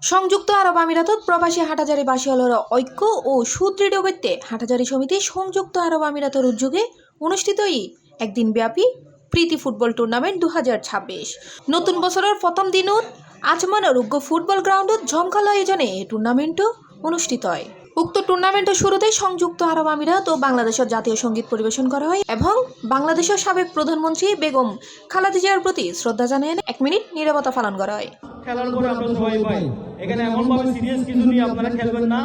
সংযুক্ত আরব আমিরাতত প্রবাসী হাটাজারি বাসিয়ালরা ঐক্য ও সুদৃঢ় করতে হাটাজারি সমিতি সংযুক্ত আরব আমিরাতের উদ্যোগে অনুষ্ঠিত একদিন ব্যাপী প্রীতি ফুটবল টুর্নামেন্ট 2026 নতুন বছরের প্রথম দিনত আজমানের উগ্র ফুটবল গ্রাউন্ডত ঝমকালো আয়োজনে এই টুর্নামেন্টও অনুষ্ঠিত হয়। উক্ত টুর্নামেন্টের শুরুতে সংযুক্ত আরব আমিরাত ও বাংলাদেশের জাতীয় সঙ্গীত পরিবেশন করা হয় এবং বাংলাদেশের সাবেক প্রধানমন্ত্রী বেগম খালেদা জিয়ার প্রতি শ্রদ্ধা জানিয়ে 1 মিনিট নীরবতা পালন করা হয়। খেলার পরে আপনারা সবাই ভাই এখানে এমন ভাবে সিরিয়াস কিছু নিয়ে আপনারা খেলবেন না।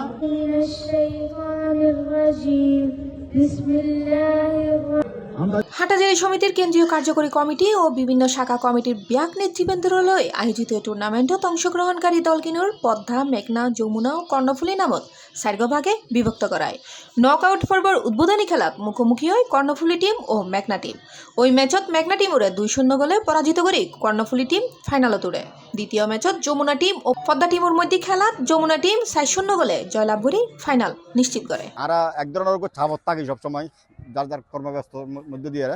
হাটাজারি সমিতির কেন্দ্রীয় কার্যকরী কমিটি ও বিভিন্ন শাখা কমিটির ব্যাক নেতৃবৃন্দরলৈ আয়োজিত টুর্নামেন্টত অংশগ্রহণকারী দলকিনুর পদ্মা, মেঘনা, যমুনা ও কর্ণফুলী নামত 4 ভাগে বিভক্ত করায়। নক আউট পর্বর উদ্বোধনী খেলাত মুখোমুখি হয় কর্ণফুলী টিম ও মেঘনা টিম। ওই ম্যাচত মেঘনা টিমরে 2-0 গোলে পরাজিত করে কর্ণফুলী টিম ফাইনালত উঠে। দ্বিতীয় ম্যাচত যমুনা টিম ও পদ্মা টিমের মধ্যে খেলাত যমুনা টিম 4-0 গোলে জয়লাভ করে ফাইনাল নিশ্চিত করে। আর এক ধরনের ছাপত থাকে সবসময় যার যার কর্মব্যস্ত মধ্যে দিয়ে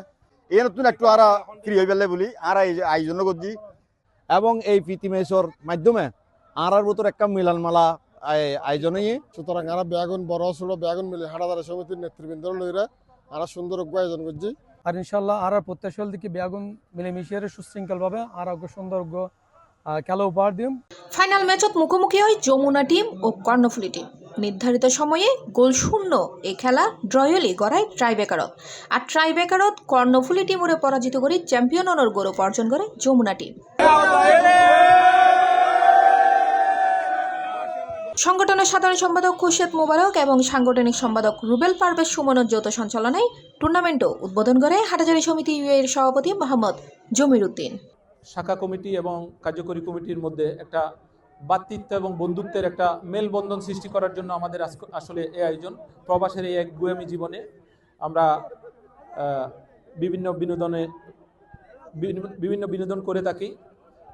এই নতুন একটু আর ফ্রি হয়ে পেলে বলি আর এই আয়োজন করছি এবং এই প্রীতি ম্যাচের মাধ্যমে আর ভিতর একটা মিলনমালা আয়োজনে সুতরাং আর বেগুন বড় ছোট বেগুন মিলে হাটাজারি সমিতির নেতৃবৃন্দ লইরা আর সুন্দর আয়োজন করছি। আর ইনশাল্লাহ আর প্রত্যাশাল দিকে বেগুন মিলেমিশে সুশৃঙ্খলভাবে আর সুন্দর খেলা উপহার দিম। ফাইনাল ম্যাচত মুখোমুখি হয় যমুনা টিম ও কর্ণফুলী টিম। নির্ধারিত সময়ে গোল শূন্য এই খেলা ড্রয়লি গড়ায় ট্রাইবেকারত। আর ট্রাইবেকারত কর্ণফুলী টিমরে পরাজিত করে চ্যাম্পিয়ন হওয়ার গৌরব অর্জন করে যমুনা টিম। সংগঠনের সাধারণ সম্পাদক খুরশেদ মোবারক এবং সাংগঠনিক সম্পাদক রুবেল পারভেজ সুমনের যৌথ সঞ্চালনায় টুর্নামেন্টও উদ্বোধন করে হাটাজারি সমিতি এর সভাপতি মোহাম্মদ জমির উদ্দিন। শাখা কমিটি এবং কার্যকরী কমিটির মধ্যে একটা ভ্রাতৃত্ব এবং বন্ধুত্বের একটা মেলবন্ধন সৃষ্টি করার জন্য আমাদের আসলে এই আয়োজন। প্রবাসের এই এক গুয়ামি জীবনে আমরা বিভিন্ন বিনোদন করে থাকি।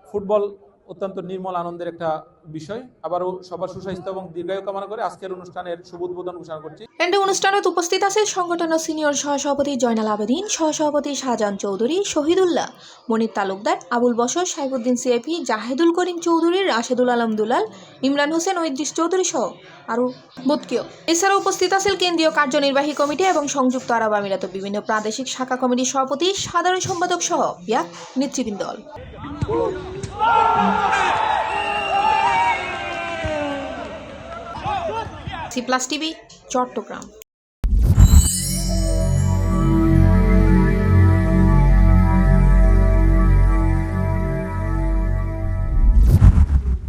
ফুটবল অত্যন্ত নির্মল আনন্দের একটা বিষয়। আবারও সবার সুস্বাস্থ্য এবং দীর্ঘায়ু কামনা করে আজকের অনুষ্ঠানের শুভ উদ্বোধন ঘোষণা করছি। অনুষ্ঠানে উপস্থিত আছে সংগঠনের সিনিয়র সহসভাপতি জয়নাল আবেদিন, সহসভাপতি শাহজাহান চৌধুরী, শহীদুল্লাহ, মনির তালুকদার, আবুল বশর, সাইফুদ্দিন সিআইপি, জাহেদুল করিম চৌধুরী, রাশেদুল আলম দুলাল, ইমরান হোসেন ও ইদ্রিস চৌধুরী সহ আরও বোধকেও। এছাড়া উপস্থিত আছে কেন্দ্রীয় কার্যনির্বাহী কমিটি এবং সংযুক্ত আরব আমিরাতের বিভিন্ন প্রাদেশিক শাখা কমিটির সভাপতি, সাধারণ সম্পাদক সহ ব্যাক নেতৃবৃন্দ। C+ TV Chittagong.